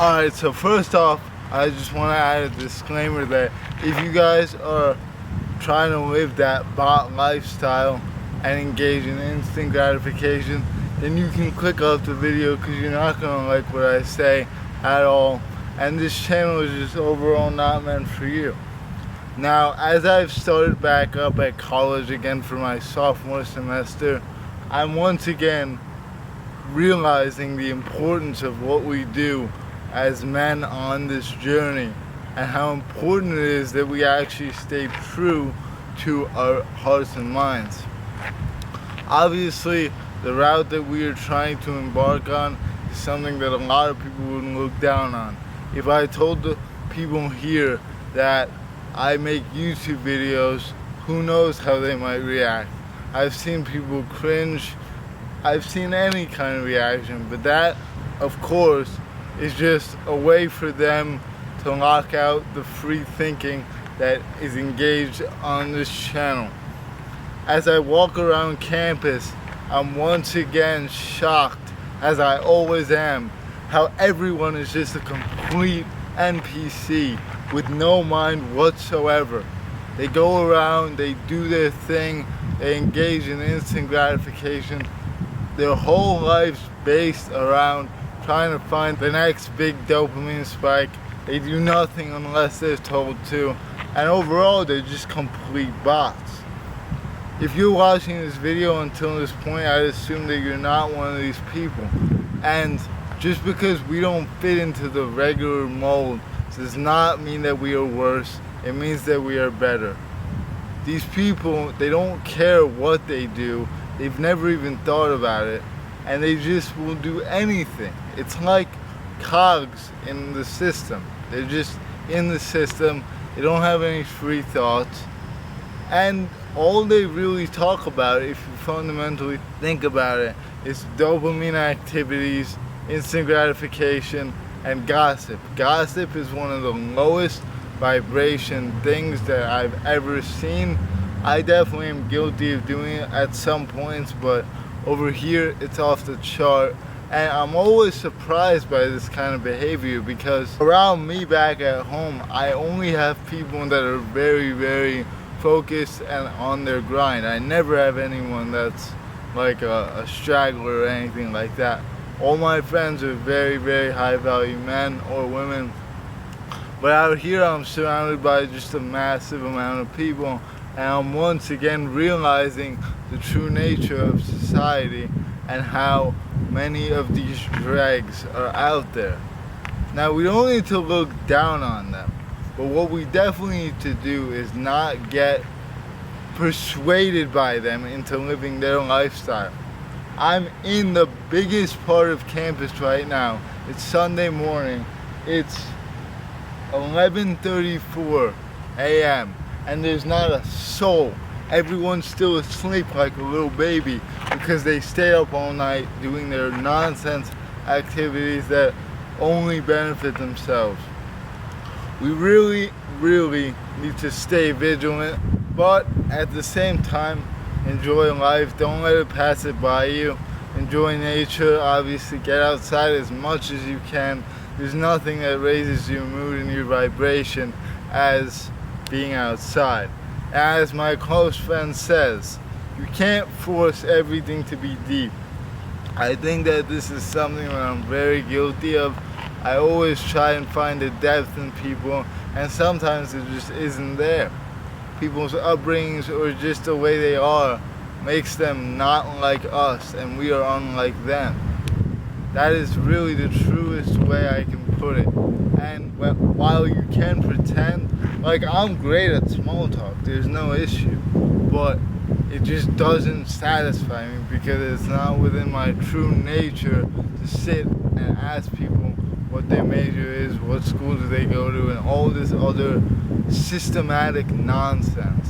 Alright, so first off, I just want to add a disclaimer that if you guys are trying to live that bot lifestyle and engage in instant gratification, then you can click off the video because you're not going to like what I say at all. And this channel is just overall not meant for you. Now, as I've started back up at college again for my sophomore semester, I'm once again realizing the importance of what we do as men on this journey and how important it is that we actually stay true to our hearts and minds. Obviously, the route that we are trying to embark on is something that a lot of people would look down on. If I told the people here that I make YouTube videos, who knows how they might react. I've seen people cringe, I've seen any kind of reaction, but that, of course, is just a way for them to lock out the free thinking that is engaged on this channel. As I walk around campus, I'm once again shocked, as I always am, how everyone is just a complete NPC with no mind whatsoever. They go around, they do their thing, they engage in instant gratification. Their whole life's based around trying to find the next big dopamine spike. They do nothing unless they're told to, and overall they're just complete bots. If you're watching this video until this point, I'd assume that you're not one of these people. And just because we don't fit into the regular mold does not mean that we are worse. It means that we are better. These people, they don't care what they do. They've never even thought about it, and they just will do anything. It's like cogs in the system. They're just in the system. They don't have any free thoughts, and all they really talk about, if you fundamentally think about it, is dopamine activities, instant gratification, and gossip. Gossip is one of the lowest vibration things that I've ever seen. I definitely am guilty of doing it at some points, but over here it's off the chart. And I'm always surprised by this kind of behavior because around me back at home, I only have people that are very, very focused and on their grind. I never have anyone that's like a straggler or anything like that. All my friends are very, very high value men or women. But out here I'm surrounded by just a massive amount of people, and I'm once again realizing the true nature of society and how many of these dregs are out there. Now, we don't need to look down on them, but what we definitely need to do is not get persuaded by them into living their lifestyle. I'm in the biggest part of campus right now. It's Sunday morning. It's 11:34 a.m. and there's not a soul. Everyone's still asleep like a little baby because they stay up all night doing their nonsense activities that only benefit themselves. We really, really need to stay vigilant, but at the same time, enjoy life. Don't let it pass it by you. Enjoy nature. Obviously, get outside as much as you can. There's nothing that raises your mood and your vibration as being outside. As my close friend says, you can't force everything to be deep. I think that this is something that I'm very guilty of. I always try and find the depth in people, and sometimes it just isn't there. People's upbringings or just the way they are makes them not like us, and we are unlike them. That is really the truest way I can put it. And while you can pretend, like I'm great at small talk, there's no issue, but it just doesn't satisfy me because it's not within my true nature to sit and ask people what their major is, what school do they go to, and all this other systematic nonsense.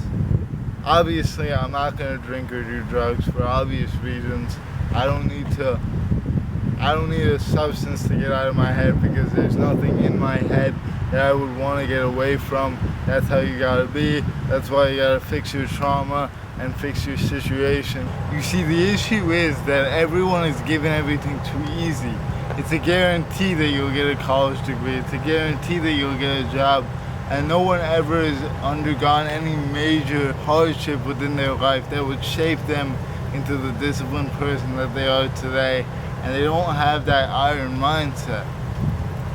Obviously, I'm not going to drink or do drugs for obvious reasons. I don't need a substance to get out of my head because there's nothing in my head that I would want to get away from. That's how you gotta be. That's why you gotta fix your trauma and fix your situation. You see, the issue is that everyone is given everything too easy. It's a guarantee that you'll get a college degree. It's a guarantee that you'll get a job. And no one ever has undergone any major hardship within their life that would shape them into the disciplined person that they are today. And they don't have that iron mindset.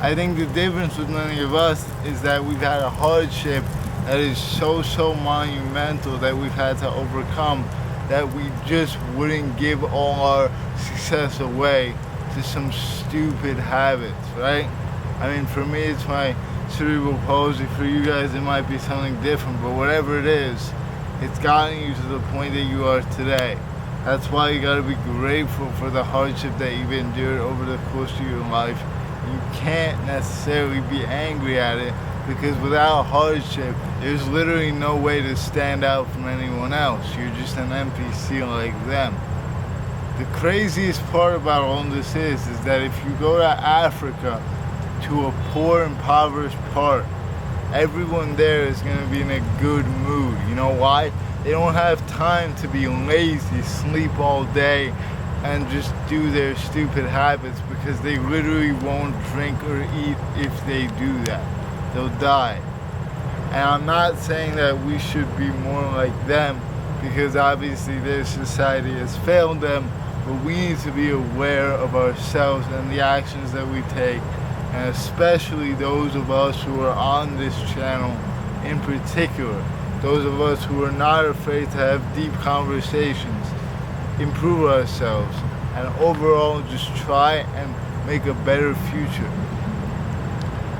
I think the difference with many of us is that we've had a hardship that is so monumental that we've had to overcome, that we just wouldn't give all our success away to some stupid habits, right? I mean, for me it's my cerebral palsy. For you guys it might be something different, but whatever it is, it's gotten you to the point that you are today. That's why you gotta be grateful for the hardship that you've endured over the course of your life. You can't necessarily be angry at it, because without hardship, there's literally no way to stand out from anyone else. You're just an NPC like them. The craziest part about all this is that if you go to Africa, to a poor, impoverished part, everyone there is going to be in a good mood. You know why? They don't have time to be lazy, sleep all day, and just do their stupid habits, because they literally won't drink or eat if they do that. They'll die. And I'm not saying that we should be more like them, because obviously their society has failed them, but we need to be aware of ourselves and the actions that we take, and especially those of us who are on this channel in particular, those of us who are not afraid to have deep conversations, improve ourselves, and overall just try and make a better future.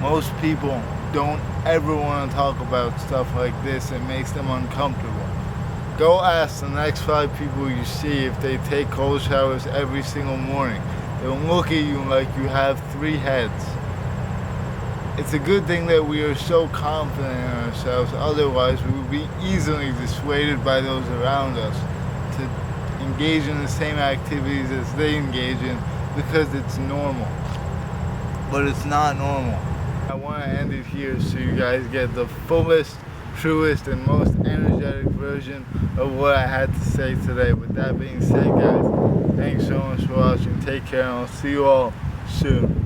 Most people don't ever want to talk about stuff like this. It makes them uncomfortable. Go ask the next 5 people you see if they take cold showers every single morning. They'll look at you like you have 3 heads. It's a good thing that we are so confident in ourselves, otherwise we would be easily dissuaded by those around us to engage in the same activities as they engage in, because it's normal. But it's not normal. I want to end it here so you guys get the fullest, truest, and most energetic version of what I had to say today. With that being said, guys, thanks so much for watching. Take care, and I'll see you all soon.